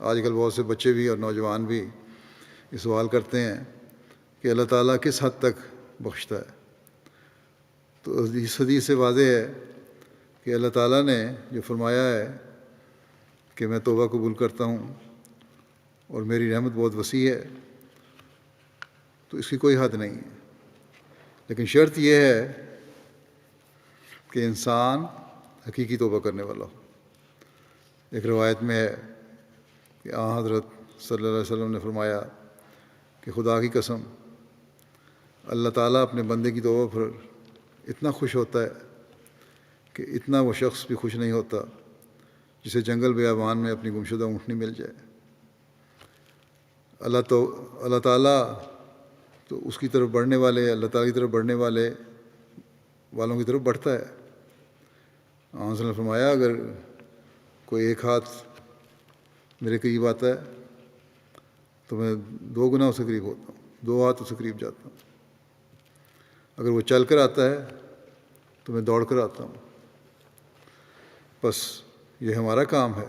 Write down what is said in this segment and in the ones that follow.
آج کل بہت سے بچے بھی اور نوجوان بھی یہ سوال کرتے ہیں کہ اللہ تعالیٰ کس حد تک بخشتا ہے. تو اس حدیث سے واضح ہے کہ اللہ تعالیٰ نے جو فرمایا ہے کہ میں توبہ قبول کرتا ہوں اور میری رحمت بہت وسیع ہے، تو اس کی کوئی حد نہیں ہے. لیکن شرط یہ ہے کہ انسان حقیقی توبہ کرنے والا ہو. ایک روایت میں ہے کہ حضرت صلی اللہ علیہ وسلم نے فرمایا کہ خدا کی قسم اللہ تعالیٰ اپنے بندے کی توبہ پر اتنا خوش ہوتا ہے کہ اتنا وہ شخص بھی خوش نہیں ہوتا جسے جنگل بیابان میں اپنی گمشدہ اونٹنی مل جائے. اللہ تعالیٰ تو اس کی طرف بڑھنے والے، اللہ تعالیٰ کی طرف بڑھنے والوں کی طرف بڑھتا ہے. آپ نے فرمایا اگر کوئی ایک ہاتھ میرے قریب آتا ہے تو میں 2 گنا اس سے قریب ہوتا ہوں، 2 ہاتھ اس سے قریب جاتا ہوں. اگر وہ چل کر آتا ہے تو میں دوڑ کر آتا ہوں. بس یہ ہمارا کام ہے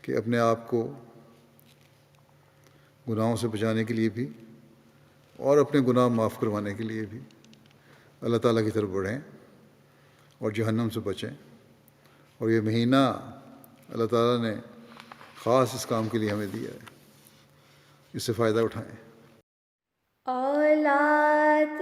کہ اپنے آپ کو گناہوں سے بچانے کے لیے بھی اور اپنے گناہ معاف کروانے کے لیے بھی اللہ تعالیٰ کی طرف بڑھیں اور جہنم سے بچیں. اور یہ مہینہ اللہ تعالیٰ نے خاص اس کام کے لیے ہمیں دیا ہے، اس سے فائدہ اٹھائیں. اولاد